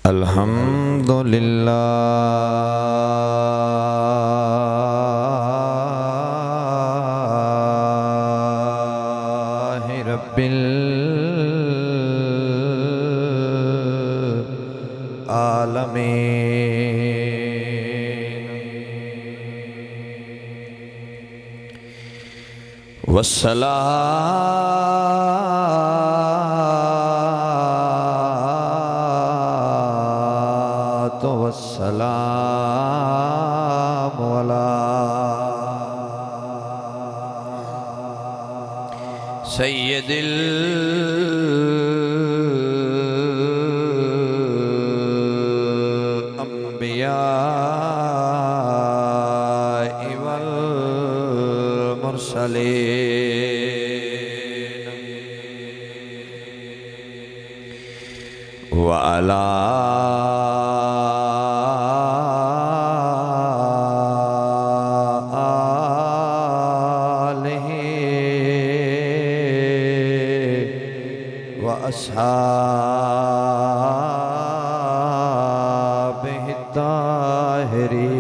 अल्हम्दुलिल्लाहि रब्बिल आलमीन वस्सलातु वस्सलामु अला सय्यदिल अंबिया वल मुरसलीन व अला अस्हाबिहि ताहिरीन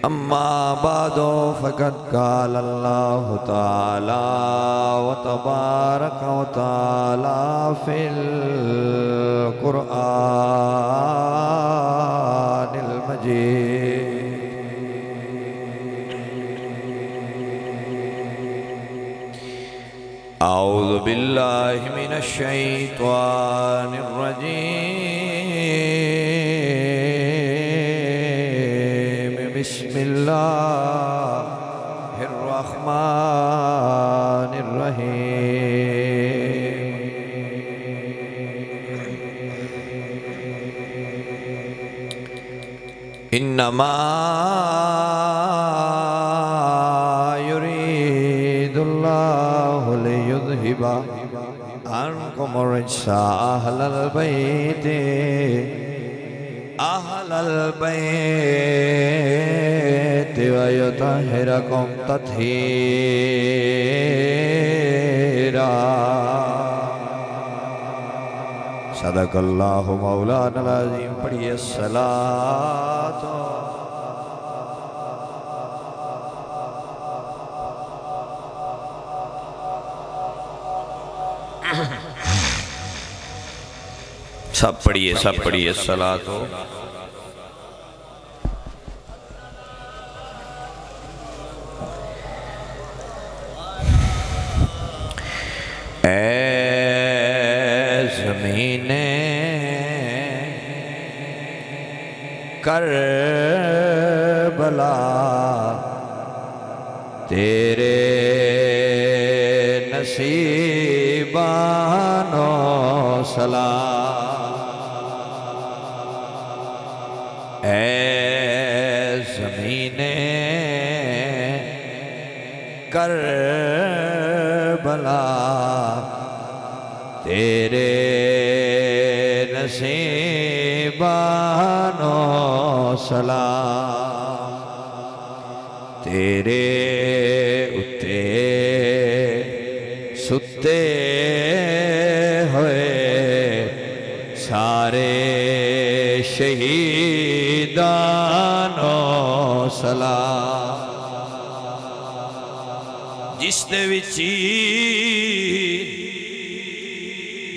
अम्मा बादो फ़क़द क़ाल अल्लाहु तआला व तबारक व तआला फ़िल क़ुरआनिल मजीद अऊज़ु बिल्लाहि मिनश शैतानिर रजीम बिस्मिल्लाहिर रहमानिर रहीम इन्नमा युरीदुल्लाहु लियुज़हिबा अन्कुम अर्रिज्सा अहलल बैति व युतहिरकुम तत्हीरा सदक़ल्लाहु मौलाना अज़ीम। पढ़िए सलातो सब पढ़िए सलातो ऐ ज़मीने करबला तेरे नसीबानो सलाम ऐ ज़मीने करबला तेरे नसीबानो सलाम तेरे उत्ते सुते हुए सारे शहीदानो सलाम जिस दे विच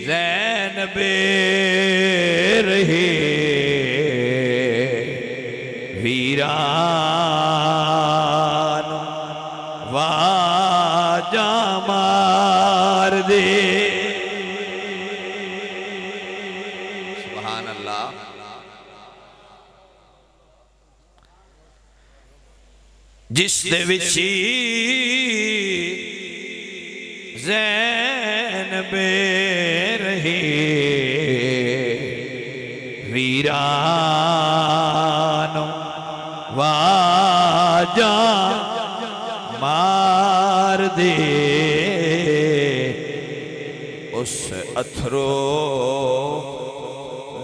ज़ैनबे रही वीरान वाजा मार दे सुभान अल्लाह। जिस दे विच ज़ैनबे रही वीरान वाजा मार दे उस अथरो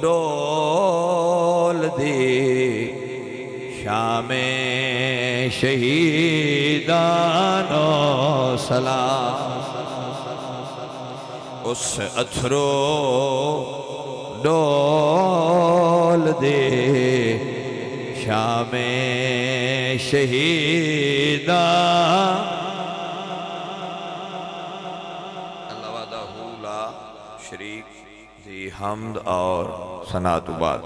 डोल दे शामे शहीदानो सलाम उस अथरो डोल दे शामे शहीदा अल्लाह वहदहू ला शरीक दी हम्द और सनातुबाद।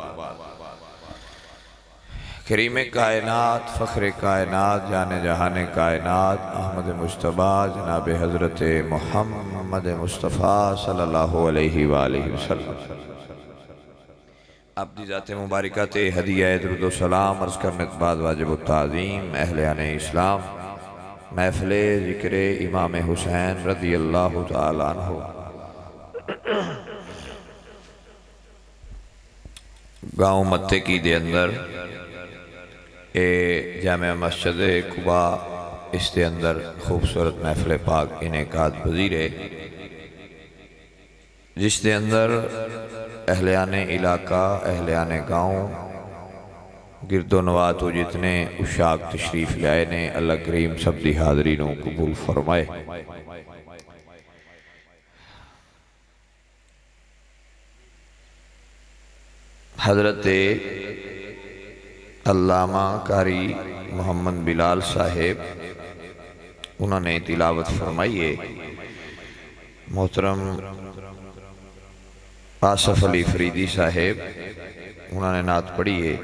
करीम कायनात फ़ख्र कायनात जाने जहान कायनात अहमद मुश्तबा जनाब हज़रत मोहम्मद मुस्तफ़ा सल्लल्लाहु अलैहि वसल्लम अपनी ज़ात मुबारका ते हदिया दुरूद व सलाम अर्ज़ करने के बाद वाजिब ताज़ीम अहले आने इस्लाम महफ़िल ज़िक्र इमाम हुसैन रज़ी अल्लाह तआला अन्हु गाँव मत्ते की दे अंदर ए जामे मस्जिद कुबा इसके अंदर खूबसूरत महफिल पाक इनेकाद पज़ीर है जिसके अंदर अहलियाने इलाका अहलियाने गाँव गिरदो नवा तो जितने उशाक तशरीफ़ लाए ने अल्लाह करीम सब दी हाज़रीनों कबूल फरमाए। हज़रत अल्लामा कारी मोहम्मद बिलाल साहेब उन्होंने तिलावत फरमाई है। मोहतरम आसफ अली फरीदी साहेब उन्होंने नात पढ़ी है।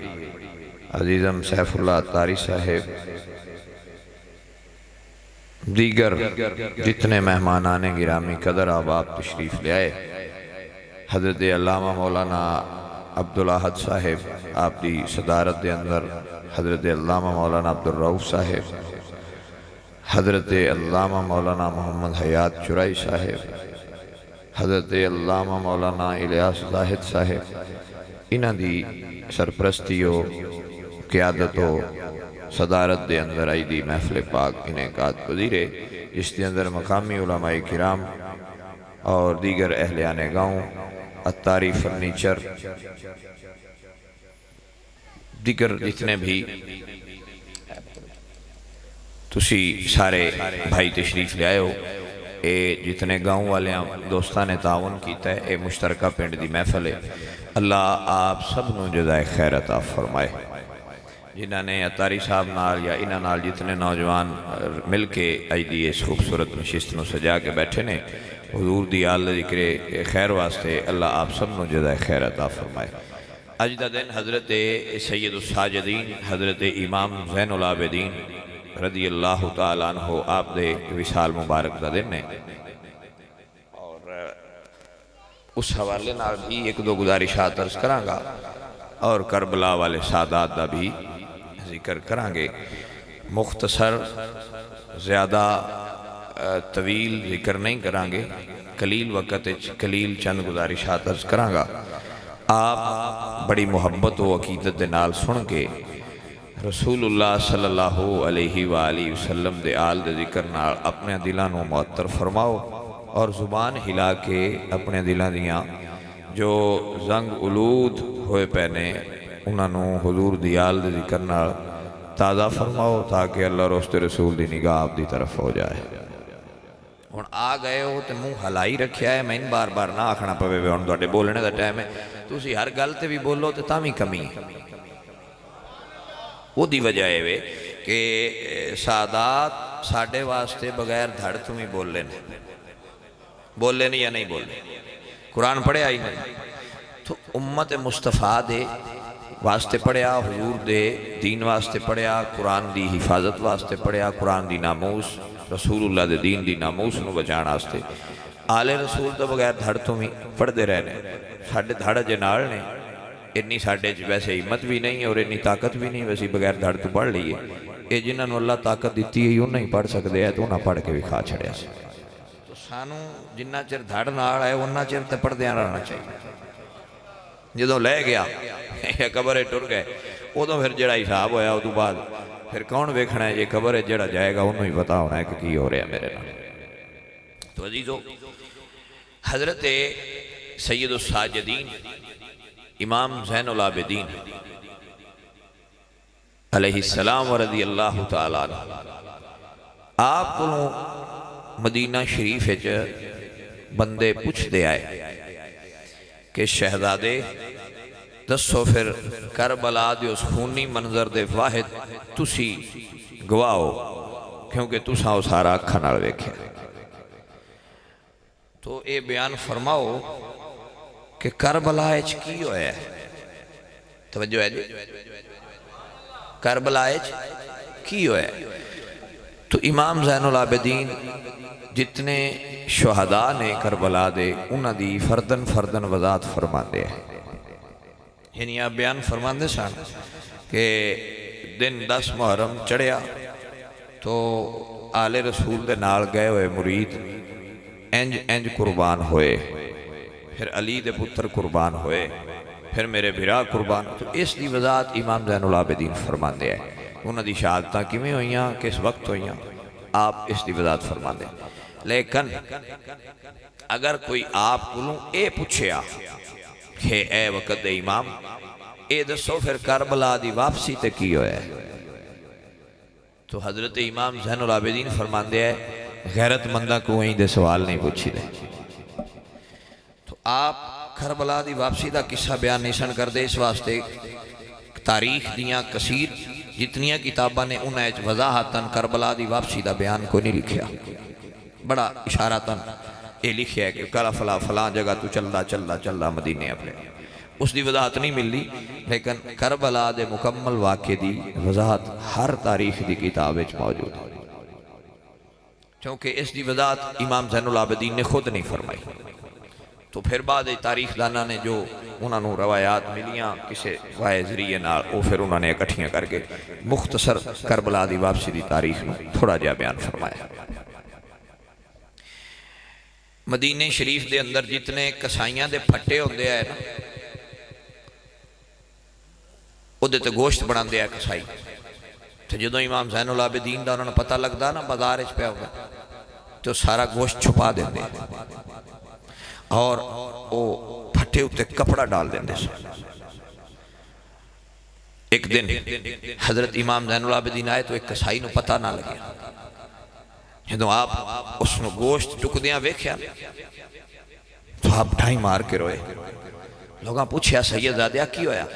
अजीज़म सैफुल्लाह तारी साहेब दीगर जितने मेहमान आने गिरामी कदर आबाब तशरीफ़ ले आए। हज़रत अल्लामा मौलाना अब्दुल अहद साहेब आप दी सदारत के अंदर हज़रत अल्लामा मौलाना अब्दुल रऊफ साहेब हज़रत अल्लामा मौलाना मोहम्मद हयात चुराई साहेब हज़रत अल्लामा मौलाना इलियास जाहिद साहेब इन्हां दी सरपरस्तियों क़यादतो सदारत के अंदर आई दी महफिल पाक इनेकाद पज़ीरे जिसके अंदर मकामी उलमाए किराम और दीगर अहलियाने गाँव अत्तारी फर्नीचर दिगर जितने भी तुसी सारे भाई तशरीफ़ ले आए हो। ये जितने गाँव वाले दोस्तों ने ताउन किया है ये मुश्तरका पिंड की महफिल है। अल्लाह आप सब नूं जज़ाए खैर अता फरमाए। जिन्होंने अतारी साहब नाल या इन्हां नाल जितने नौजवान मिल के अज दी इस खूबसूरत नशिस्त नूं सजा के बैठे ने हुजूर दी आल ज़िक्र खैर वास्ते अल्लाह आप सब नूं जज़ाए खैर अता फरमाए। अज दा दिन हज़रत सैयद साजिदीन हज़रत इमाम ज़ैनुल आबिदीन रज़ी अल्लाह तआला अन्हु आप दे विसाल मुबारक का दिन है और उस हवाले नाल भी एक दो गुजारिशात अर्ज़ करांगा और करबला वाले सादात का भी जिक्र करांगे। मुख्तसर ज़्यादा तवील जिक्र नहीं करांगे, कलील वक़्त कलील चंद गुजारिशात अर्ज़ करांगा। आप बड़ी मुहब्बत व अकीदत दे नाल सुन के रसूलुल्लाह सल्लल्लाहु अलैहि वसल्लम दे आल दे जिक्र नाल अपने दिलों को मुअत्तर फरमाओ और ज़ुबान हिला के अपने दिलों दियाँ जो जंग उलूद होए पे ने उन्होंने हुजूर दी आल दे जिक्र नाल ताज़ा फरमाओ ताकि अल्लाह रोस्ते रसूल दी निगाह आप दी तरफ हो जाए। हुण आ गए हो तो मुँह हलाई रखा है, मैंने बार बार ना आखना पवे हुण तुहाडे बोलने का टाइम है। तुसी हर गल ते भी बोलो तो तां भी कमी है। उहदी वजह है वे कि सादात साडे वास्ते बगैर धड़ तो ही बोले ने या नहीं बोले, कुरान पढ़िया ही नहीं तो उम्मत मुस्तफ़ा दे वास्ते पढ़िया, हुजूर दे दीन वास्ते पढ़िया, कुरान दी हिफाजत वास्ते पढ़िया, कुरान दी नामूस रसूलुल्लाह दे दीन दी नामूस नूं बचाने वास्ते। आले रसूल तो बगैर धड़ तो भी पढ़ते रहने, साडे धड़ अजे नाल ने, इन्नी साडे वैसे हिम्मत भी नहीं और इन्नी ताकत भी नहीं वैसे बगैर धड़ तो पढ़ लीए। ये जिन्होंने अल्लाह ताकत दी है उन्हें ही पढ़ सकते हैं तो उन्हें पढ़ के भी खा छड़िया। तो सानू जिन्ना चिर धड़ नाल है उन्ना चिर तो पढ़दे रहना चाहिए। जो लै गया कबर टुर गए उदों फिर जो हिसाब होया उदों बाद फिर कौन वेखना है, ये खबर है जो जाएगा उन्होंने ही पता होना है कि की हो रहा मेरे नाल। तो अजीजो हज़रत सैयद साजिदीन इमाम ज़ैनुल आबिदीन अलैहिस्सलाम व रज़ी अल्लाह तआला अन्हु आप को मदीना शरीफ बंदे पुछते आए कि शहजादे दसो फिर करबला दे उस खूनी मंजर दे वाहिद तुसी गवाह हो, क्योंकि तुसा वो सारा अखां नाल वेख्या। तो ये बयान फरमाओ कि करबला च की होया है। तवज्जो है जी, करबला च की होया है। तो इमाम ज़ैनुल आबिदीन जितने शुहदा ने करबला दे उन्हां दी फरदन फरदन वजात फरमाते हैं। यानी आप बयान फरमाते सन कि दिन 10 मुहर्रम चढ़िया तो आले रसूल दे नाल गए हुए मुरीद इंज इंज कुर्बान होए, फिर अली दे पुत्र कुर्बान होए, फिर मेरे बिरा कुर्बान। तो इस दी वजात इमाम ज़ैनुल आबिदीन फरमाते हैं। उन्हां दी शहादतां किवें होईयां, किस वक्त होईयां, आप इस दी वजात फरमाते। लेकिन अगर कोई आप कोलों ये पूछया कि ए वक्त दे इमाम ये दसो फिर करबला दी वापसी ते की होया है, तो हजरत इमाम ज़ैनुल आबिदीन फरमाते हैं गैरतमंदा को वहीं दे सवाल नहीं पूछी दे। तो आप करबला दी वापसी का किस्सा बयान नहीं सन करते, इस वास्ते तारीख दियाँ कसीर जितनियां किताबां ने उन्हें वजाहतन करबला दी वापसी का बयान कोई नहीं लिखा। बड़ा इशारातन ये लिखा है कि कला फला फलां जगह तू चलदा चलदा चलदा मदीने अपने, उसकी वजाहत नहीं मिलती। लेकिन करबला दे मुकम्मल वाक़े की वजाहत हर तारीख की किताब मौजूद है, क्योंकि इसकी वजाहत इमाम ज़ैनुल आबिदीन ने खुद नहीं फरमाई। तो फिर बाद तारीखदाना ने जो उन्होंने रवायात मिलियाँ किसी वाए जरिए नाल, वो फिर उन्होंने इकट्ठियाँ करके मुख्तसर करबला की वापसी की तारीख में थोड़ा जहा बयान फरमाया। मदीने शरीफ के अंदर जितने कसाइयां दे फट्टे होंदे है ना, उहदे ते गोश्त बनाते हैं कसाई। तो जो इमाम ज़ैनुल आबिदीन का उन्होंने पता लगता ना बाजार पे होगा, तो सारा गोश्त छुपा देंगे और वो फट्टे उत्ते कपड़ा डाल देंगे। एक दिन हजरत इमाम ज़ैनुल आबिदीन आए तो एक कसाई को पता ना लगे। जो आप उसको गोश्त टुकदियां वेख्या तो आप ढाई मार के रोए। लोगों पूछया सैयदजादिया की होया?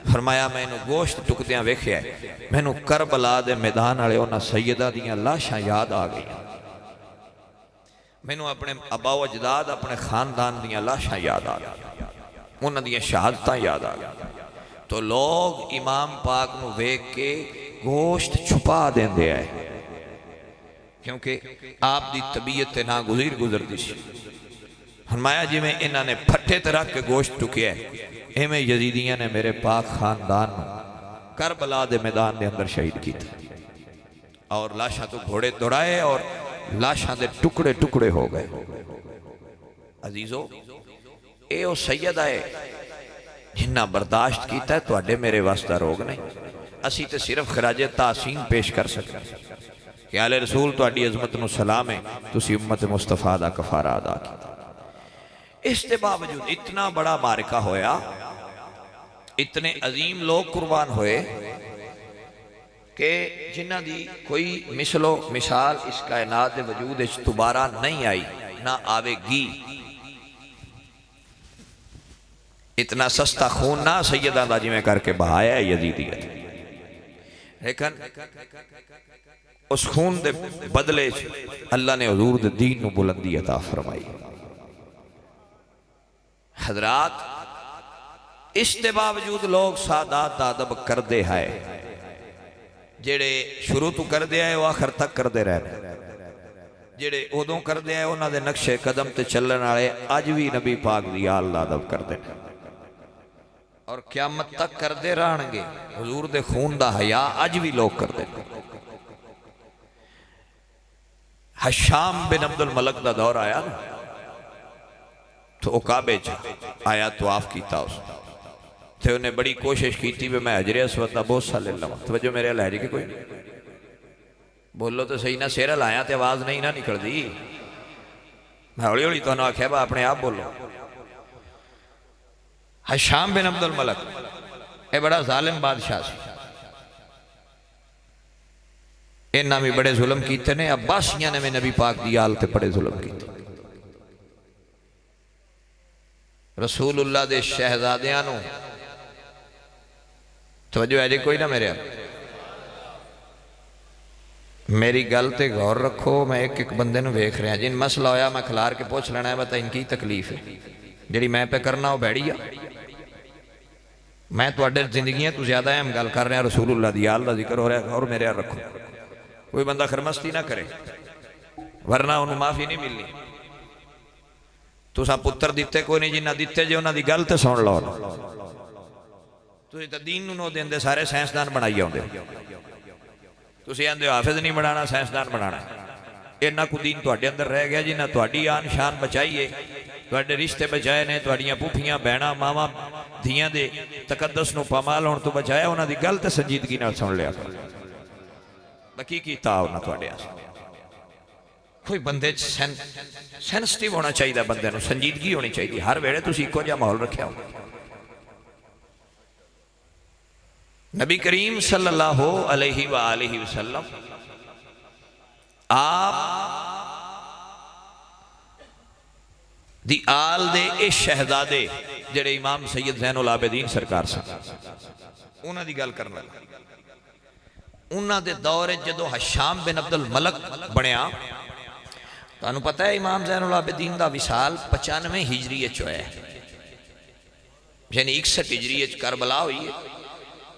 फरमाया मैनू गोश्त टुकदियां वेख्या, मैनू करबला दे मैदान वाले उन्हां सैयदा दियां लाशां याद आ गई, मैनू अपने अबाओ अजदाद अपने खानदान दियां लाशां याद आ गई, उन्हां दियां शहादतां याद आ गई। तो लोग इमाम पाक नू वेख के गोश्त छुपा देंदे आए, क्योंकि आप दी तबीयत ते ना गुजरती सी। फरमाया जिवें इन्हां ने फट्टे ते रख के गोश्त टुकिया, इवें यजीदियां ने मेरे पाक खानदान करबला दे मैदान के अंदर शहीद किया और लाशां तो घोड़े दौड़ाए और लाशां दे टुकड़े टुकड़े हो गए। अजीजो ये वो सैयद आए जिन्ना बर्दाश्त किया है, तुहाडे मेरे वास्ता रोग नहीं। असी तो सिर्फ खराजे तासीन पेश कर सकते कि आले रसूल तुहाडी अजमत नूं सलाम है, तुसी उम्मत मुस्तफा दा कफारा अदा किया। इसके बावजूद इतना बड़ा मारिका होया, इतने अजीम लोग कुर्बान होए कि जिन्हां दी कोई मिसलो मिसाल इस कायनात के वजूद दोबारा नहीं आई, ना आवेगी। इतना सस्ता खून ना सैयदा दा जिवें करके बहाया है यजीदियत, लेकिन उस खून दे बदले अल्लाह ने हुजूर दे दीन नूं बुलंदी अता फरमाई। हजरात इसके बावजूद लोग सादात दा अदब करते हैं, जेड़े शुरू तो करते आए वो आखिर तक करते रहने, जेड़े उदों करते आए उन्होंने दे नक्शे कदम ते चलने वाले अज भी नबी पाक दी आल दा अदब करते हैं और क़यामत तक करते रहणगे। हुजूर दे खून दा हया अज भी लोग करते हैं। हशाम बिन अब्दुल मलक दा दौर आया ना, तो वह काबे आया, तवाफ किया उसने, उन्हें बड़ी कोशिश की भी मैं हजरे अस्वद का बोसा ले लवां। तवज्जो मेरे लहजे के कोई बोलो तो सही ना, सिर लाया तो आवाज़ नहीं ना निकलती। मैं हौली हौली तुहानूं आख्या बा अपने आप बोलो। हशाम बिन अब्दुल मलक ये बड़ा जालिम बादशाह सी, इन्हां भी बड़े जुल्म किए ने। अब्बासियां ने भी नबी पाक दी आल ते बड़े जुल्म किए। रसूलुल्लाह दे शहजादियां नूं तवज्जो है जी कोई ना मेरे मेरी गल ते गौर रखो। मैं एक एक बंदे नूं वेख रहा जिन मसला होया मैं खिलार के पूछ लेना है बता इनकी तकलीफ है जी मैं पे करना वो बैड़ी आ। मैं तुहाडे जिंदगियां तो ज्यादा अहम गल कर रहा रसूलुल्लाह दी आल दा जिक्र हो रहा और मेरे रखो कोई बंदा खरमस्ती ना करे वरना उन्होंने माफी नहीं मिलनी। तुसा पुत्र दिते कोई नहीं जिन्ना दिते जे उन्होंने गल तो सुन लो तुसीं तां दीन नूं नो देंदे सारे साइंसदान बनाई आउंदे तुसीं आंदे हाफिज नहीं बनाना साइंसदान बनाना इन्ना कु दीन तुहाडे अंदर रह गया जिन्ना तुहाडी आन शान बचाई है तुहाडे रिश्ते बचाए ने तुहाडियां फूफियां भैणां मावां धियां दे तकद्दस नूं पामाल होण तो बचाया उन्हां दी गल ते संजीदगी नाल सुन लिया बाकी कीता उन्हां तुहाडे आस्ते कोई बंदे सेंसिटिव होना चाहिए बंदे नूं संजीदगी होनी चाहिए हर वेले तुसीं इक्को जिहा माहौल रखिया हो। नबी करीम सल्लल्लाहु अलैहि वालैहि वसल्लम आप दी आल दे इस शहजादे जेड़े इमाम सैयद ज़ैनुल आबिदीन सरकार सन उन्हां दी गल करन लगा। उन्हां दे दौर जदों हशाम बिन अब्दुल मलक बनिया तुहानूं पता है इमाम ज़ैनुल आबिदीन दा विसाल 95 हिजरी होया यानी 61 हिजरी करबला हुई है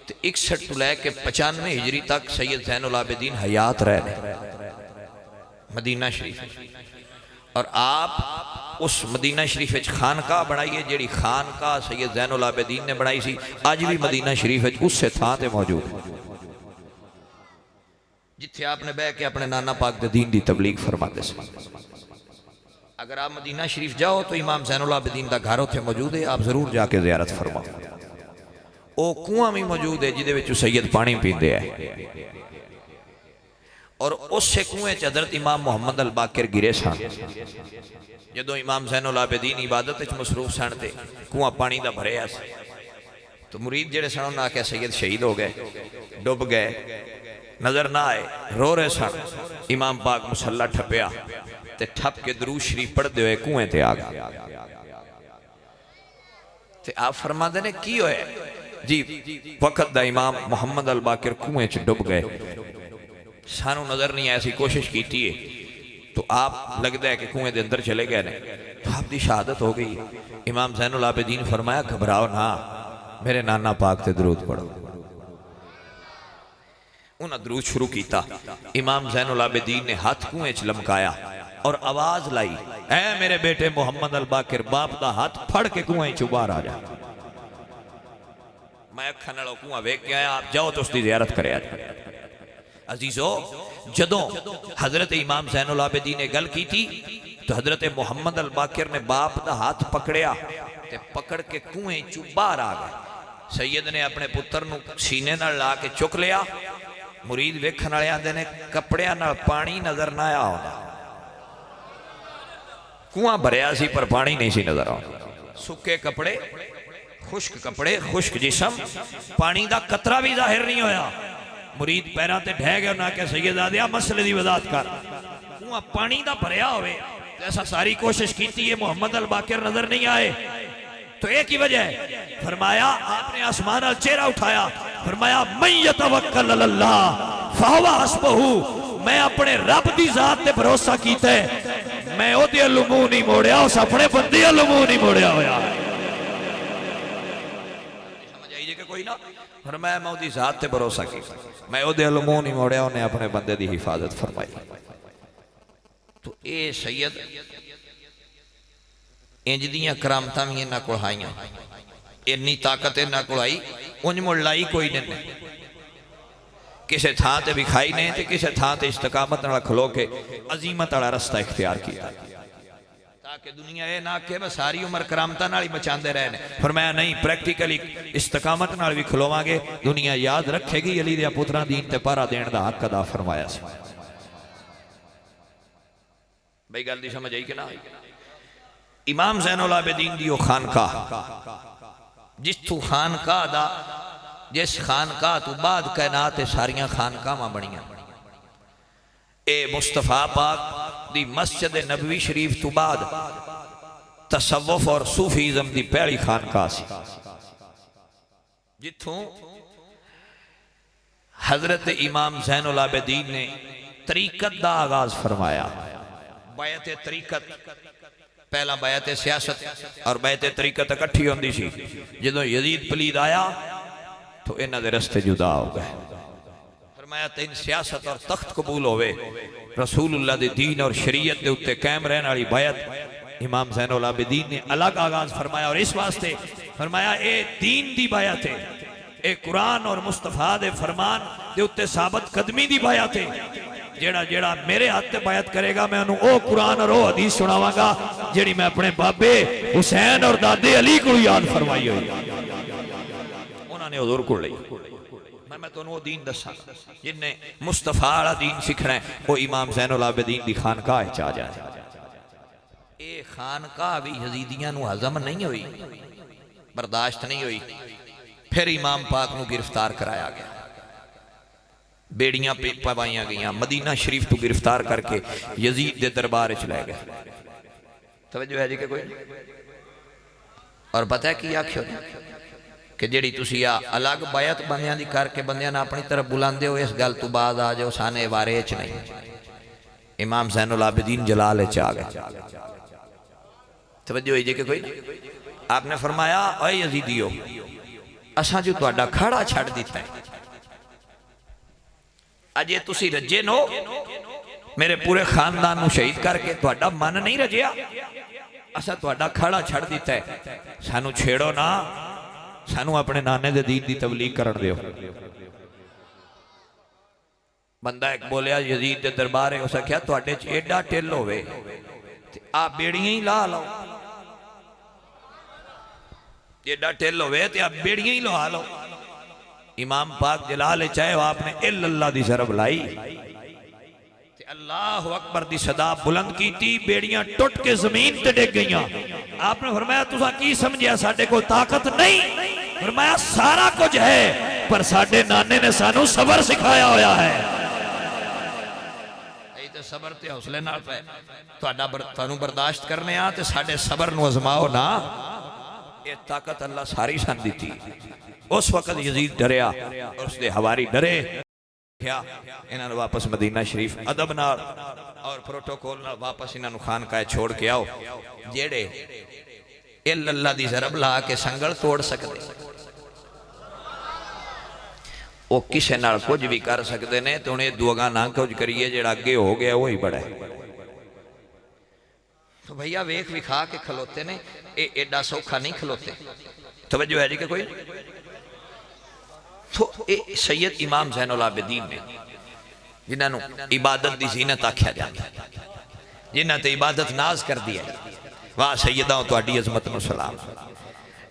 तो 61 तो लैके 95 हिजरी तक सैयद ज़ैनुल आबिदीन हयात रहे मदीना शरीफ और आप उस मदीना शरीफ खानकाह बनाई है जी खानकाह सैयद ज़ैनुल आबिदीन ने बनाई सी अज भी मदीना शरीफ उस थां ते मौजूद जिथे आपने बह के अपने नाना पाक दे दीन दी तबलीग फरमाते से। अगर आप मदीना शरीफ जाओ तो इमाम ज़ैनुल आबिदीन का घर उत्थे मौजूद है आप जरूर जाके ज़ियारत फरमाओ। वो कुआं भी मौजूद है जिहदे विच सैयद पानी पींदे है और उस कुएं च हज़रत इमाम मुहम्मद अल बाकिर गिरे सन जदों इमाम ज़ैनुल आबिदीन इबादत च मसरूफ सन ते कुआं पानी दा भरिया सी तो मुरीद जेड़े सन उन्होंने आख्या सैयद शहीद हो गए डुब गए नजर ना आए रो रहे सन। इमाम पाक मुसल्ला ठप्या ते ठप के दरूद शरीफ पढ़ते हुए कुएं ते आ गए ते आप फरमाते ने की होया जी वक्त दा इमाम मुहम्मद अल बाकिर कुएं च डुब गए सानू नजर नहीं आया सी कोशिश की तो आप लगता है कि कुएं दे अंदर चले गए ने तो आपकी शहादत हो गई। इमाम ज़ैनुल आबिदीन फरमाया घबराओ ना मेरे नाना पाक ते दरूद पढ़ो। उन्हें दरूद शुरू किया इमाम ज़ैनुल आबिदीन ने हाथ कुएं च लमकाया और आवाज लाई ऐ मेरे बेटे मुहम्मद अल बाकिर बाप दा हाथ फड़ के कुएं चों बाहर आ जा। मैं अखां नालों कुआं वेख के आया आप जाओ तो उसकी ज़ियारत करे। अजीजो जदों हजरत इमाम ज़ैनुल आबिदीन ने गल की थी तो हजरत मुहम्मद अल बाकिर ने बाप दा हाथ पकड़िया ते पकड़ के कुएं चों बाहर आ गए। सैयद ने अपने पुत्र नूं सीने नाल ला के चुक लिया। मुरीद वेखण वाले आंदे ने कपड़ियां नाल पानी नजर ना आया आउंदा कुआं भरिया सी पर पानी नहीं सी नजर आउंदा सुके कपड़े खुश्क जिसम पानी दा कतरा भी जाहिर नहीं होया। मुरीद पैरां ते ढह गया ना कि सैयद आदिया मसले दी वजाहत कर कुआं पानी दा भरिया होवे ऐसा सारी कोशिश की है मुहम्मद अल बाकिर नजर नहीं आए तो एक ही वजह है। फरमाया आपने आसमान अल चेहरा उठाया फरमाया मैं यतवक्कल अल्लाह फहुव हस्बहु मैं अपने रब दी जात ते भरोसा कीता है मैं ओदे अल मुंह नहीं मोड़िया उस अपने बंदे अल मुंह नहीं मोड़िया होया। समझ आई जे कि कोई ना फरमाया मैं ओदी जात ते भरोसा कीता मैं ओदे अल मुंह नहीं मोड़िया उन्हें अपने बंदे दी हिफाजत फरमाई। तो ये सैयद इंज दियां करामतां भी इन्हां कोल आईयां इन्नी ताकत इन्हां कोल आई उंज मुड़ लाई कोई नहीं किसी थां ते विखाई ने ते किसी थां ते इस्तकामत नाल खलो के अजीमत वाला रास्ता इख्तियार किया ताकि दुनिया ये ना कि सारी उम्र करामतां नाल ही मचांदे रहे ने। फरमाया नहीं प्रैक्टिकली इस्तकामत नाल भी खलोवांगे दुनिया याद रखेगी अली दे पुत्रां दीन ते पहरा देण दा हक अदा फरमाया सी। भाई गल दी समझ आई कि ना आई। इमाम ज़ैनुल आबिदीन दी खानकाह जिथों खानकाह दा जिस खानकाह तो बाद कायनात सारियां खानकाहां बनियां ए मुस्तफा पाक दी मस्जिद नबवी शरीफ तो बाद तसव्वुफ और सूफीज़म की पहली खानकाह सी, जिथों हजरत इमाम ज़ैनुल आबिदीन ने तरीकत का आगाज फरमाया। बैत तरीकत, पहला बैत सियासत और बैत तरीकत इकट्ठी होंदी सी। जदों यजीद पलीद आया तो इन्हां दे रस्ते जुदा हो गए। फरमाया तेन सियासत और तख्त कबूल होवे, रसूलुल्लाह दे दीन और शरीयत के उत्ते कायम रहने वाली बैत इमाम ज़ैनुल आबिदीन ने अलग आगाज फरमाया। और इस वास्ते फरमाया ए दीन दी बैत है, ए कुरान और मुस्तफा दे फरमान दे उत्ते साबित कदमी दी बैत है। जेड़ा जेड़ा मेरे हाथ ते बैत करेगा मैं उन्होंने ओ कुरान और ओ हदीस सुनावांगा जेड़ी मैं अपने बाबे हुसैन और दादे अली को याद फरमाई हुई उन्होंने हुजूर को लई। मैं तुहानू वो दीन दसा जिन्हें मुस्तफा वाला दीन सीखना है, वो इमाम ज़ैनुल आबिदीन दी खानकाह च आ जाए। ये खानकाह भी यजीदियां नू हजम नहीं हुई, बर्दाश्त नहीं हुई। फिर इमाम पाक नू गिरफ्तार कराया गया, बेड़ियां पवाइया गई, मदीना शरीफ तो गिरफ्तार करके यजीद के दरबार च लै गए। तवज्जो है जी कि कोई? और पता है कि आख्यो कि जेड़ी तुसी आ अलग बैत बंदियां दी करके बंदियां ने अपनी तरफ बुलांदे हो, इस गल तो बाद आ जाओ साने बारे च नहीं। इमाम ज़ैनुल आबिदीन जलाल च आ गए। तवज्जो है जी कि कोई? आपने फरमाया ओए यजीदियो, असां जो तुहाडा खड़ा छड़ दिता है, अजे तुसी रजे नो मेरे पूरे खानदान नू शहीद करके, तुहाडा मन नहीं रजिया, असा तुहाडा खड़ा छड़ दिता है, सानू छेड़ो ना, सानू अपने नाने दे दीन दी तबलीग करन दियो। बंदा एक बोलिया यजीद दे दरबार है, उस आख्या तुहाडे च एडा टिल होवे ते आ बेड़ियां ही ला लो, एडा टिल होवे ते आ बेड़ियां ही लहा लो। इमाम पाक जलाल चाहे आपने इल्लल्लाह दी ज़रब लाई, अल्लाह अकबर दी सदा बुलंद की थी, बेड़ियां टुट के जमीन ते डिग गईयां। आपने फरमाया तुसा की समझिया साडे कोल ताकत नहीं? फरमाया सारा कुछ है, पर साडे नाने ने सानू सबर सिखाया होया है। सबर ते हौसले नाल पे तुहानू बर्दाश्त करने आ ते साडे सबर नू आजमाओ ना। ये ताकत अल्लाह सारी सन दी थी। उस वक्त यजीद डरिया, उसके हवारी डरे, इन्होंने वापस मदीना शरीफ अदब नाल और प्रोटोकॉल नाल वापस इन्होंने खानकाह छोड़ के आओ। जेड़े इल्लल्लाह दी ज़रब ला के संगल तोड़ सकते, वो किसी नाल कुछ भी कर सकते ने। तो उन्हें दुआ ना कुछ करिए, जेड़ा अगे हो गया वही बड़ा है। तो भैया वेख विखा के खलोते ने, ये एडा सौखा नहीं खलोते। तवज्जो है जी कि कोई? तो ये सैयद इमाम ज़ैनुल आबिदीन ने, जिन्होंने इबादत की जीनत आख्या जाता, जिन्होंने तो इबादत नाज कर दी है, वाह सैयदा तुहाडी अजमत नूं सलाम।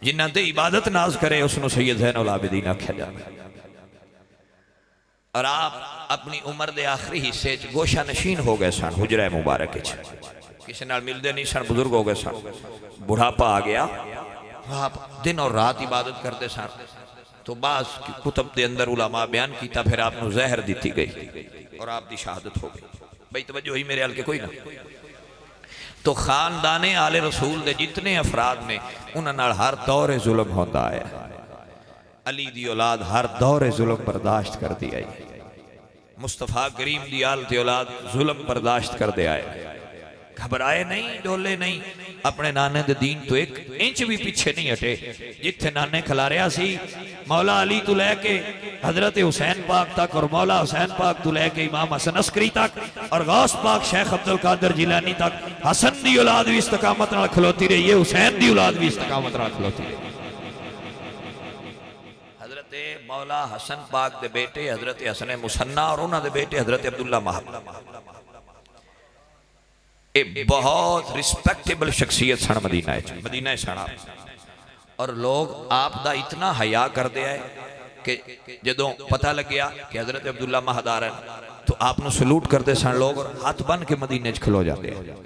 जिन्होंने तो इबादत नाज करे उसनों सैयद ज़ैनुल आबिदीन आख्या जाता। और आप अपनी उम्र के आखिरी हिस्से गोशा नशीन हो गए सन, हुजरा मुबारक किसी नाल मिलते नहीं सन, बुजुर्ग हो गए सन, बुढ़ापा आ गया, आप दिन और रात इबादत करते सन। तो बास कुतब के अंदर उलमा बयान किया, फिर आपको जहर दी गई और आपकी शहादत हो गई। भाई तवज्जो ही मेरे हल्के कोई ना। तो खानदाने आले रसूल के जितने अफराद ने उन्होंने हर दौर जुल्म होता है। अली दी औलाद हर दौर जुल्म बर्दाश्त कर दी आई, मुस्तफा करीम दी आल दी औलाद जुल्म बर्दाश्त कर दे आए, घबराए नहीं, डोले नहीं, अपने नाने दे दीन तो एक इंच भी पीछे नहीं हटे। जिथे नाने खिलारिया सी मौला अली तो लैके हजरत हुसैन पाक तक, और मौला हुसैन पाक तो लैके इमाम हसन अस्करी तक, और गौस पाक शेख अब्दुल कादिर जिलानी तक, हसन दी औलाद भी इस्तकामत नाल खलोती रही है, हुसैन दी औलाद भी इस्तकामत नाल खलोती रही। हजरत मौला हसन पाक दे बेटे हजरत हसन मुसन्ना और उन्होंने बेटे हजरत अब्दुल्ला महब, ये बहुत रिस्पेक्टेबल शख्सियत सन मदीना सना। और लोग आप दा इतना हया करते हैं कि जदों पता लग्या कि हजरत अब्दुल्ला महदार है तो आपको सलूट करते सन लोग, और हाथ बन के मदीने च खलो जाते हैं।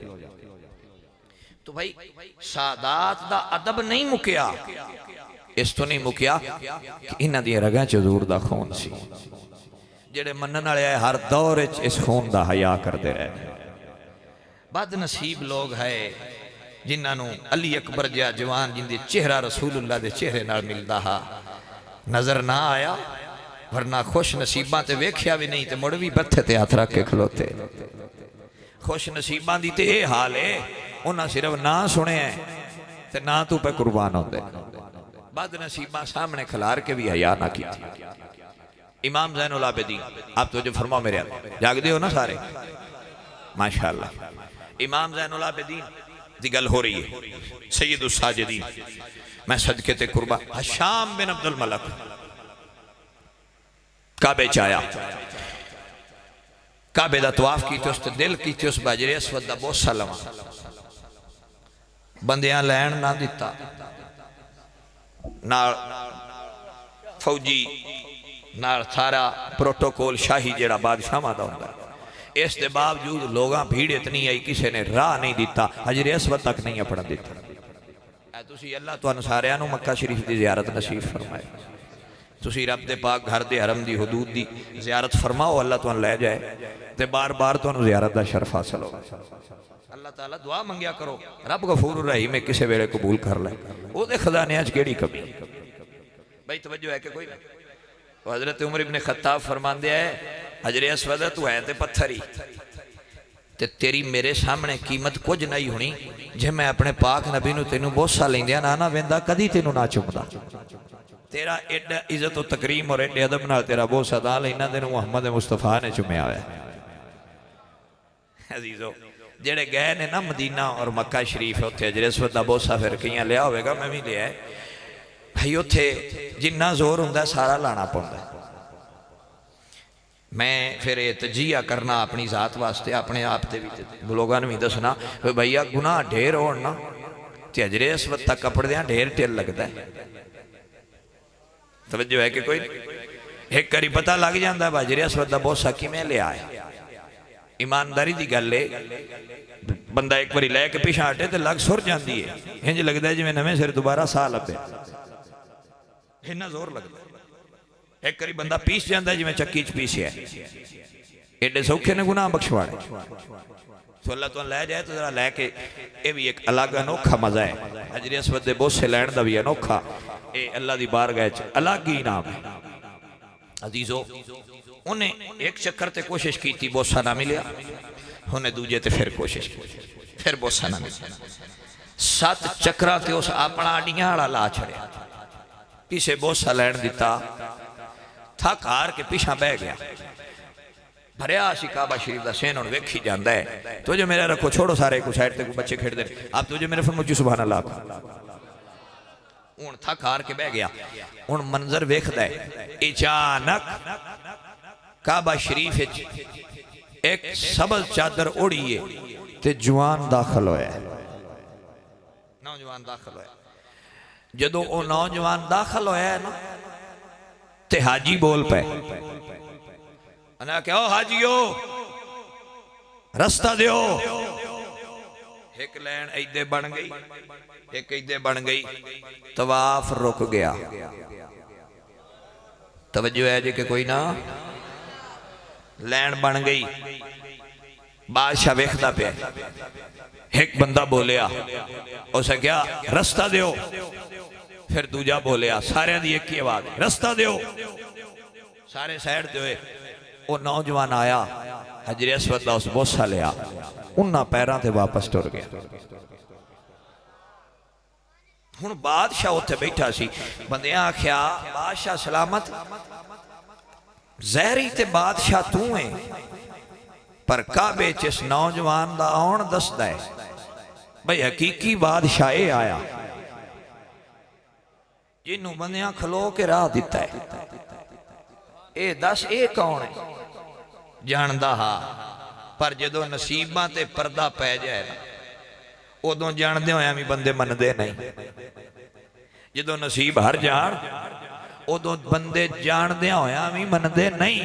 तो भाई सादात दा अदब नहीं मुकिया, इस तो नहीं मुकिया कि इन्हां दी रगां च हजूर दा खून सी। जेड़े मनन वाले हर दौर इस खून दा हया करते रहे। बद नसीब लोग है जिन्होंने अली अकबर जिहा जवान जिंदे चेहरा रसूलुल्लाह के चेहरे नाल मिलता हा नज़र ना आया, वरना खुश नसीबा तो वेख्या भी नहीं तो मुड़ भी बत्थे ते हथ रख के खलोते। खुश नसीबा की तो यह हाल है, उन्हें सिर्फ ना सुने ते ना तू पे कुर्बान होते, बद नसीबा सामने खिलार के भी हया ना की। इमाम ज़ैनुल आबिदीन, आप तो जो फरमाओ मेरे जागदे हो ना सारे माशाअल्लाह। इमाम ज़ैनुल आबिदीन की गल हो रही है, सैयदुस साजिदीन, मैं सदके ते कुर्बा। हशाम बिन अब्दुल मलक काबे च आया, काबे का तवाफ की उस दिल की उस बाजरे असवद का बोसा लवा, बंदियां लैन ना दिता, नाल फौजी नाल सारा प्रोटोकॉल शाही जेड़ा बादशाह का होंदा। इस दे बावजूद लोगां भीड़ इतनी आई, किसी ने राह नहीं दिता, हजरे असवद तक नहीं अपना दिता। तुसी अल्लाह तुहानू सारियां नू मक्का शरीफ की ज़ियारत नसीब फरमाए। तुसी रब दे पाक घर दे हरम दी हदूद दी ज़ियारत फरमाओ, अल्लाह तुहानू लै जाए ते बार बार तुहानू ज़ियारत दा शरफ हासिल हो। अल्लाह ताला दुआ मंगिया करो, रब गफूर रहीम है, किसी वेले कबूल कर ले। ओहदे खजाने च केड़ी कमी भाई, तवज्जो है कि कोई ना। हज़रत उमर इब्ने खत्ताब फरमांदे है, हजरे असवद तू है ते पत्थर ही, ते तेरी मेरे सामने कीमत कुछ नहीं होनी जे मैं अपने पाक नबी नू तेनू बोसा लेंदिया ना ना वेंदा, कदी तेनू ना चुमदा। तेरा एडा इज्जत और तकरीम और एडे अदब नाल तेरा बोसा दा लेना तेनू मुहम्मद मुस्तफा ने चुमया है। अजीजो जेड़े गए ने ना मदीना और मक्का शरीफ, उत्थे हजरे असवद दा बोसा फिर कईयां लिया होगा, मैं भी लिया भाई। उत्थे जिन्ना जोर हुंदा सारा लाना पौंदा। मैं फिर ये तजिया करना अपनी जात वास्ते, अपने आप से भी लोगों ने भी दसना भैया गुनाह ढेर हो ना तो हजरे असवद तक कपड़े ढेर ढेर लगता है। तवज्जो है कि कोई एक करी पता लग जाता है हजरे असवद का बोसा किमें लिया है। ईमानदारी की गल है, बंदा एक बार लैके पिछा हटे तो लग सुर जाती है, इंज लगता है जिवें नवें सिर दोबारा साह लभे, इन्ना जोर लगता है। एक करी बंदा पीस जाता है जिवें चक्की च पीसिया, एडे सौखे ने गुनाह बख्शवाने। तो अल्लाह तो लै जाए तो जरा लैके, ये भी एक अलग अनोखा मजा है। हजरे असवद दे बोसे लैन दा भी अनोखा, ये अल्लाह दी बारगाह च अलग ही इनाम है। अजीजो उन्हें एक चक्कर ते कोशिश की थी, बोसा ना मिलिया, उन्हें दूजे ते फिर कोशिश की, फिर बोसा ना मिलिया। 7 चक्कर ते उस अपना अडियां वाला ला छड़िया, किसे बोसा लैन दिता, थक हार के पिछा बह गया। भरिया सी काबा शरीफ का सेन हुण वेखी जांदा है। तो जो मेरा रखो, छोड़ो सारे को साइड ते, बच्चे खेड़दे ने, आप तो जो मेरे फरमाओ सुभान अल्लाह। हुण थक हार के बह गया, हुण मंजर वेखदा है। अचानक काबा शरीफ एक सबल चादर ओढ़ी है ते जवान दाखिल होया, नौजवान दाखिल होया। जदों वो नौजवान दाखिल होया ना ते हाजी बोल पे, क्या हाजियो रस्ता दियो। एक लैन इदे बन गई, एक इदे बन गई, तवाफ रुक गया। तवज्जो है जी कि कोई ना, लैन बन गई, बादशाह वेखदा पे। एक बंदा बोलिया, उसे क्या रस्ता दियो, फिर दूजा बोलिया, सारे दी एक ही आवाज रस्ता दियो। सारे साइड ते होए, वो नौजवान आया, हजरे असवद दा उस बोसा लिया, उन्हां पैरां ते वापस टुर गया। हुण बादशाह उत्थे बैठा सी, बंदियां आख्या बादशाह सलामत, जहरी ते बादशाह तू है, पर काबे च इस नौजवान दा आउण दसदा है भाई हकीकी बादशाह ये आया जिन्हों बंदियां खलो के राह दिता है। ए दस ये कौन है? जानदा हा, पर जदों नसीबां ते पर्दा पै जाए ना, उदों जानदे होया भी बंदे मनदे नहीं। जदों नसीब हर जान, उदों बंदे जानदे होया भी मनदे नहीं।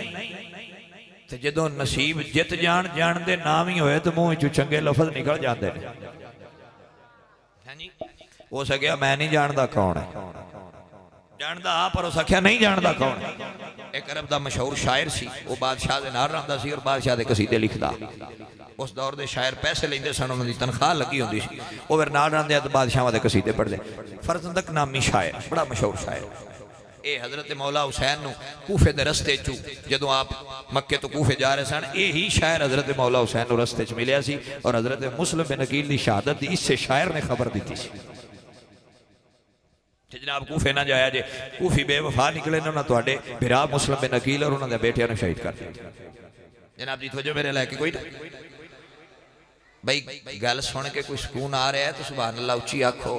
ते जदों नसीब जित जान, जानदे ना भी होए तो मुंह चों चंगे लफज निकल जाते हैं। हो सकिया मैं नहीं जानदा कौन है, जानदा पर हो सकिया नहीं जानदा कौन है। एक अरब का मशहूर शायर सी, वो बादशाह के नाल रहिंदा सी और बादशाह के कसीदे लिखदा। उस दौर के शायर पैसे लेंदे सन, उन्होंने तनख्वाह लगी होंदी सी, वो फिर नाल रहिंदे ते बादशाह के कसीदे पढ़दे। फरजंदक नामी शायर, बड़ा मशहूर शायर। ये हज़रत मौला हुसैन नूं कूफे के रस्ते चू जदों आप मक्के तो कूफे जा रहे सन, यही शायर हज़रत मौला हुसैन नूं रस्ते च मिलिया सी और हज़रत मुस्लिम बिन अकील की शहादत दी इससे शायर ने खबर दी सी। जनाब कूफे ना जाया जे, कूफी बेवफा निकले ने, उन्होंने तुहाडे भिरा मुस्लिम बिन अकील और उन्होंने बेटियां नूं शहीद कर दिया। जनाब जी तवज्जो मेरे लैके कोई ना भाई गल सुन के कोई सुकून आ रहा है तो सुभान अल्लाह उच्ची आखो।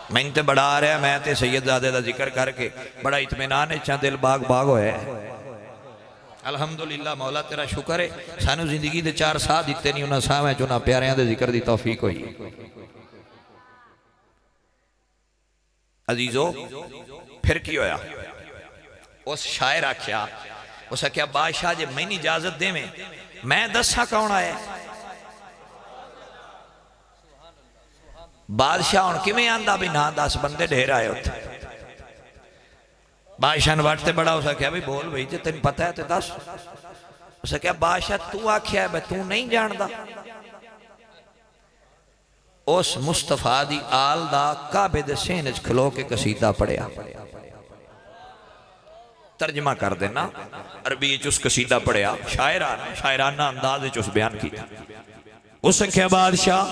मैंने तो बड़ा आ रहा, मैं तो सैयदजादे का जिक्र करके बड़ा इत्मीनान है, दिल बाग बाग होया है। अल्हम्दुलिल्लाह मौला तेरा शुक्र है, सानू जिंदगी के 4 साह दिते नहीं, उन्होंने साह में उन्होंने प्यारियां दे जिक्र की तौफीक हुई। अजीजो फिर की होया, उस शायर आख्या, उस आख्या बादशाह जे मैंने इजाजत देवें मैं दसा कौन आया। बादशाह हुण किवें आंदा भी ना 10 बंदे ढेर आए उत्थे। बादशाह ने वट ते बड़ा, उस आख्या भी बोल भाई जे तेन पता है तो दस। उस आख्या बादशाह तू आख्या है तू नहीं जानदा। उस मुस्तफा दी आल दा काबे दे सेहन च खलो के कसीदा पढ़िया। तर्जमा कर देना, अरबी च उस कसीदा पढ़िया, शायराना अंदाज च उस बयान किया। उस आख्या बादशाह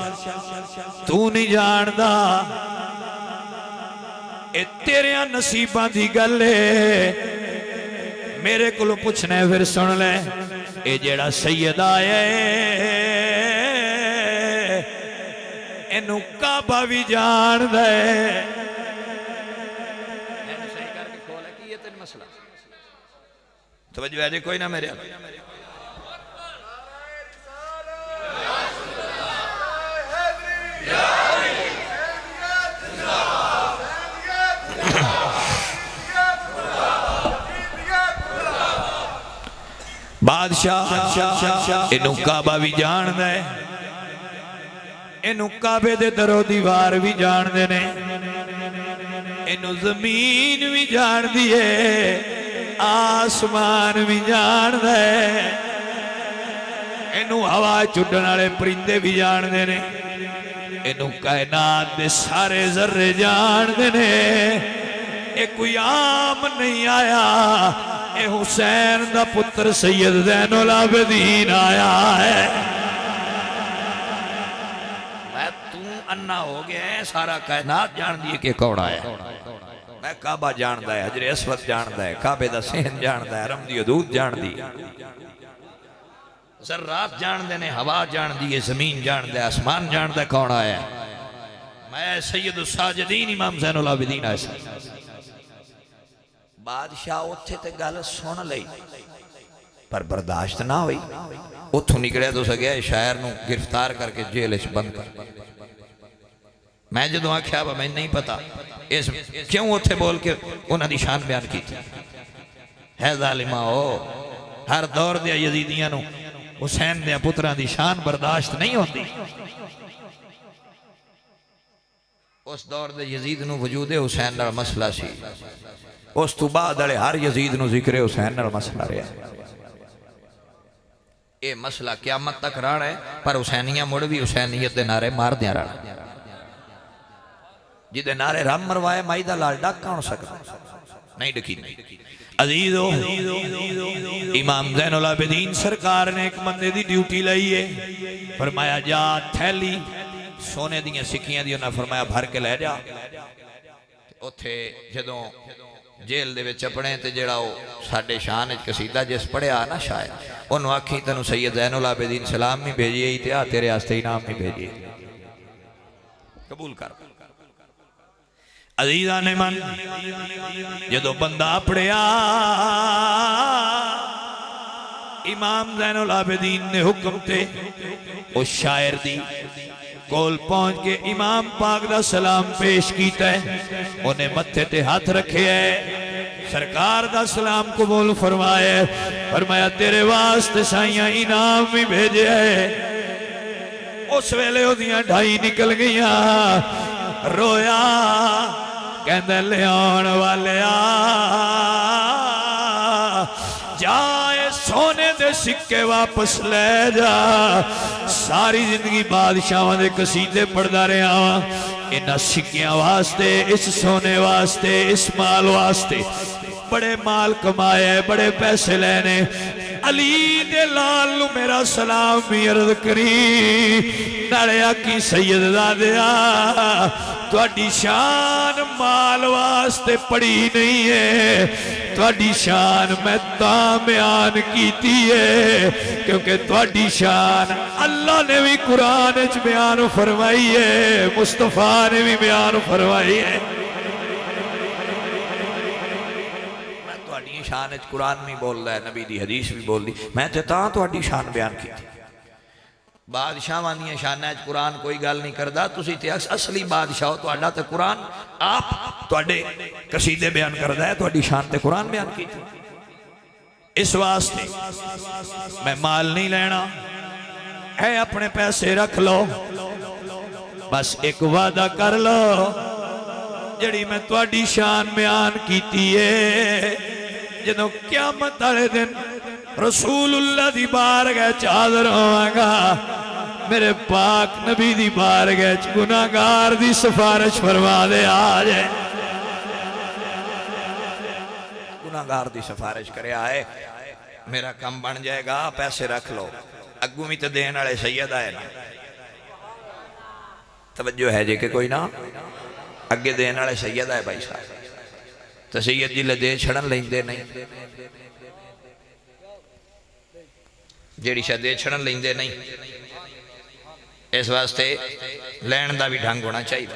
तू नहीं जानदा, ए तेरे नसीबां दी गल है, मेरे कोलों पुछना है फिर सुन ले। ए जेड़ा सैयद आया इनू काबा भी जानदा है। सही करके खोल कि ये तेन मसला तवज्जो है जे कोई ना मेरे बादशाह इनू काबा भी जानदा है, इनू काबे दे दरो दीवार भी जानदे ने, इनू जमीन भी जानदी है, आसमान भी जानदा है, इनू हवा चुडन वाले परिंदे भी जानदे ने, इनू कायनात दे सारे जर्रे जानदे ने। ये कोई आम नहीं आया, ये हुसैन दा पुत्र सैयद ज़ैनुल आबिदीन आया है। मैं तू अन्ना हो गया है, सारा कायनात जान दी है कि कौन आया। मैं काबा जानदा है, हजरे अस्वद जानदा है, काबे दा सहन जानदा है, रमदी हदूद जान दी, ज़र्रात जानदे ने, हवा जान दी है, जमीन जानदा है, आसमान जानदा है कौन आया। मैं सैयद साजिदीन इमाम ज़ैनुल आबिदीन आया। बादशाह उत्थे ते गल सुन लई पर बर्दाश्त ना हुई, उथों निकलिया तो सकिया शायर नूं गिरफ्तार करके जेल च बंद कर। मैं जदों आख्या मैं नहीं पता इस क्यों उत्थे बोल के उन्हां दी शान बयान की है। जालिमा ओ हर दौर दे यजीदियां नूं हुसैन दे पुत्रां दी शान बर्दाश्त नहीं होती। उस दौर दे यजीद नूं वजूदे हुसैन नाल मसला सी, उस तो बाद वाले हर यजीद नूं जिक्र हुसैन नाल मसला रहा। ये मसला क़यामत तक रहना है, पर हुसैनिया मुड़ भी हुसैनीयत दे नारे मारदिया रहना। जिदे नारे रम मरवाए माई दा लाल डाक कौन सकता नहीं डकी। अजीजो इमाम ज़ैनुल आबिदीन सरकार ने एक बंदे दी ड्यूटी लाई है, फरमाया जा थैली सोने दियां सिक्कियां दी उन्हें फरमाया भर के लै जा। उत्थे जदों जेल दे विच अपने ते जेड़ा ओ साडे शान विच कसीदा जिस पढ़िया ना शायर उन्होंने आखी तेनू सैयद ज़ैनुल आबिदीन सलाम भी भेजिए ते आ तेरे वास्ते इनाम भी भेजिए, कबूल कर। अजीजा ने मन जदों बंदा पढ़िया इमाम ज़ैनुल आबिदीन ने हुक्म थे उस शायर दी कोल पहुंच के इमाम पाक दा सलाम पेश किया है, उन्हें मत्थे ते हाथ रखे है, सरकार दा सलाम कबूल फरमाया, फरमाया तेरे वास्ते साइया इनाम भी भेजे है। उस वेले ओदियां ढाई निकल गईया, रोया कहंदा ले आउण वालिया जाए सोने दे सिक्के वापस ले जा। सारी जिंदगी बादशाहां दे कसीदे पढ़दा रहा इन्हां सिक्कियां वास्ते, इस सोने वास्ते, इस माल वास्ते। बड़े माल कमाए, बड़े पैसे लेने। अली दे लाल नू मेरा सलाम भी अर्ज करी। नाले आखी सैयद दादिया तुहाडी शान माल वास्ते पड़ी नहीं है, तुहाडी शान मैं तां बयान कीती है क्योंकि तुहाडी शान अल्लाह ने भी कुरान च बयान फरमाई है, मुस्तफा ने भी बयान फरमाई है। शान कुरान भी बोल रहा है, नबी दी हदीस भी बोल दी। मैं तो तुहाडी शान बयान की। बादशाहां दी शानां च कुरान कोई गल नहीं करता। तुसीं ते असली बादशाह हो, तुहाडा ते कुरान आप तुहाडे कसीदे बयान करता है, तुहाडी शान ते कुरान बयान की। इस वास्ते मैं माल नहीं लेना है, अपने पैसे रख लो। बस एक वादा कर लो, जड़ी मैं तुहाडी शान बयान कीती है जदों क़यामत वाले दिन रसूलुल्लाह दी बारगाह च हाज़र होवांगा, मेरे पाक नबी दी बारगाह च गुनाहगार दी सिफारिश फरमा दे। आ जाए गुनाहगार दी सिफारिश करे आए, मेरा काम बन जाएगा। पैसे रख लो, अगू भी तो देने वाले सैयद आए ना। तवज्जो है जे कि कोई ना, अगे देने वाले सैयद आए भाई साहब। तो सैयद जी ले दे छड़न लेंदे नहीं, जेड़ी शायद दे छड़न लेंदे नहीं। इस वास्ते लैन का भी ढंग होना चाहिए।